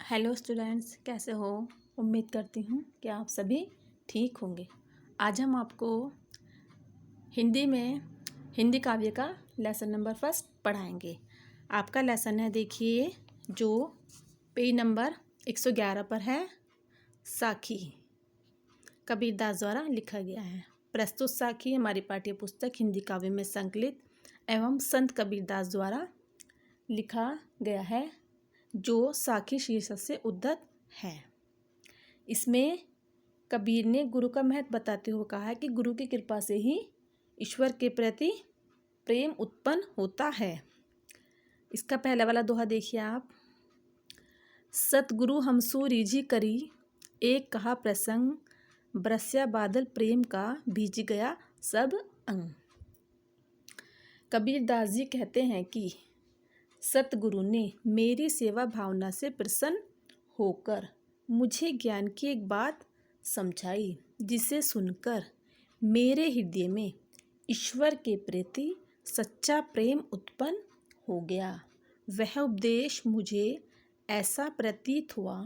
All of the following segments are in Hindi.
हेलो स्टूडेंट्स, कैसे हो। उम्मीद करती हूँ कि आप सभी ठीक होंगे। आज हम आपको हिंदी काव्य का लेसन नंबर 1 पढ़ाएंगे। आपका लेसन है, देखिए, जो पेज नंबर 111 पर है। साखी कबीरदास द्वारा लिखा गया है। प्रस्तुत साखी हमारी पाठ्य पुस्तक हिंदी काव्य में संकलित एवं संत कबीरदास द्वारा लिखा गया है, जो साखी शीर्षक से उद्धत है। इसमें कबीर ने गुरु का महत्व बताते हुए कहा है कि गुरु की कृपा से ही ईश्वर के प्रति प्रेम उत्पन्न होता है। इसका पहला वाला दोहा देखिए आप। सतगुरु हमसु रीझी करी, एक कहा प्रसंग, बरस्या बादल प्रेम का, भीज गया सब अंग। कबीरदास जी कहते हैं कि सतगुरु ने मेरी सेवा भावना से प्रसन्न होकर मुझे ज्ञान की एक बात समझाई, जिसे सुनकर मेरे हृदय में ईश्वर के प्रति सच्चा प्रेम उत्पन्न हो गया। वह उपदेश मुझे ऐसा प्रतीत हुआ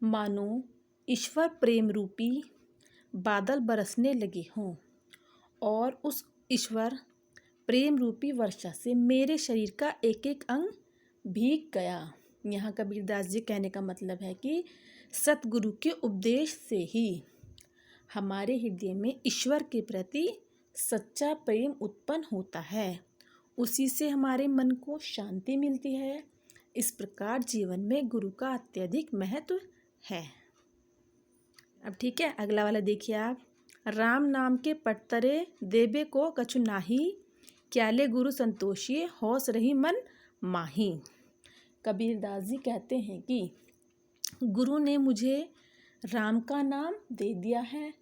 मानो ईश्वर प्रेम रूपी बादल बरसने लगे हों और उस ईश्वर प्रेम रूपी वर्षा से मेरे शरीर का एक एक अंग भीग गया। यहाँ कबीरदास जी कहने का मतलब है कि सतगुरु के उपदेश से ही हमारे हृदय में ईश्वर के प्रति सच्चा प्रेम उत्पन्न होता है। उसी से हमारे मन को शांति मिलती है। इस प्रकार जीवन में गुरु का अत्यधिक महत्व है। अब ठीक है, अगला वाला देखिए आप। राम नाम के पटतरे देबे को कछु नाही, क्याले गुरु संतोषिए होस रही मन माही। कबीरदास जी कहते हैं कि गुरु ने मुझे राम का नाम दे दिया है,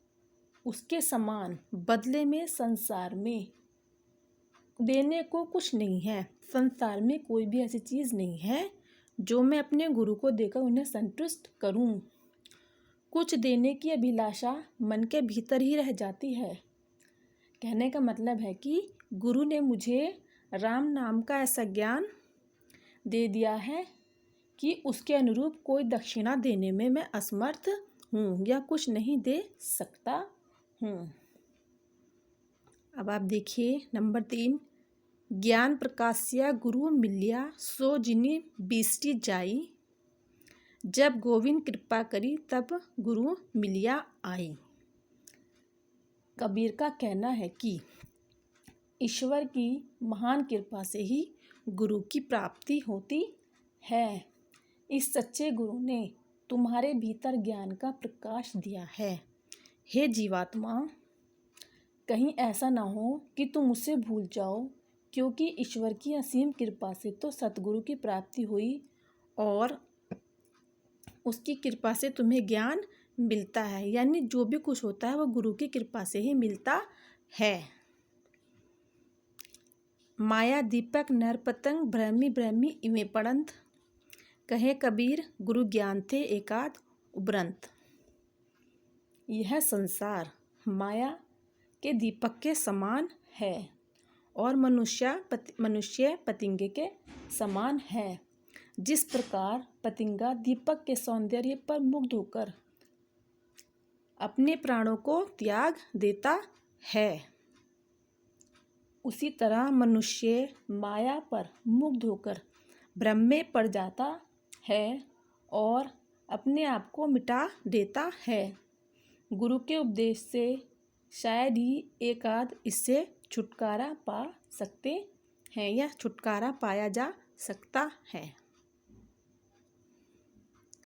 उसके समान बदले में संसार में देने को कुछ नहीं है। संसार में कोई भी ऐसी चीज़ नहीं है जो मैं अपने गुरु को देकर उन्हें संतुष्ट करूं। कुछ देने की अभिलाषा मन के भीतर ही रह जाती है। कहने का मतलब है कि गुरु ने मुझे राम नाम का ऐसा ज्ञान दे दिया है कि उसके अनुरूप कोई दक्षिणा देने में मैं असमर्थ हूँ या कुछ नहीं दे सकता हूँ। अब आप देखिए नंबर 3। ज्ञान प्रकाश्या गुरु मिलिया, सो जिनी बीसटी जाई, जब गोविंद कृपा करी तब गुरु मिलिया आई। कबीर का कहना है कि ईश्वर की महान कृपा से ही गुरु की प्राप्ति होती है। इस सच्चे गुरु ने तुम्हारे भीतर ज्ञान का प्रकाश दिया है। हे जीवात्मा, कहीं ऐसा ना हो कि तुम उसे भूल जाओ, क्योंकि ईश्वर की असीम कृपा से तो सतगुरु की प्राप्ति हुई और उसकी कृपा से तुम्हें ज्ञान मिलता है। यानी जो भी कुछ होता है वह गुरु की कृपा से ही मिलता है। माया दीपक नर पतंग, ब्रह्मी ब्रह्मी इवे पड़ंत, कहे कबीर गुरु ज्ञान थे एकाद उबरंत। यह संसार माया के दीपक के समान है और मनुष्य पतंगे के समान है। जिस प्रकार पतंगा दीपक के सौंदर्य पर मुग्ध होकर अपने प्राणों को त्याग देता है, उसी तरह मनुष्य माया पर मुग्ध होकर भ्रम में पड़ जाता है और अपने आप को मिटा देता है। गुरु के उपदेश से शायद ही एकाध इससे छुटकारा पा सकते हैं या छुटकारा पाया जा सकता है।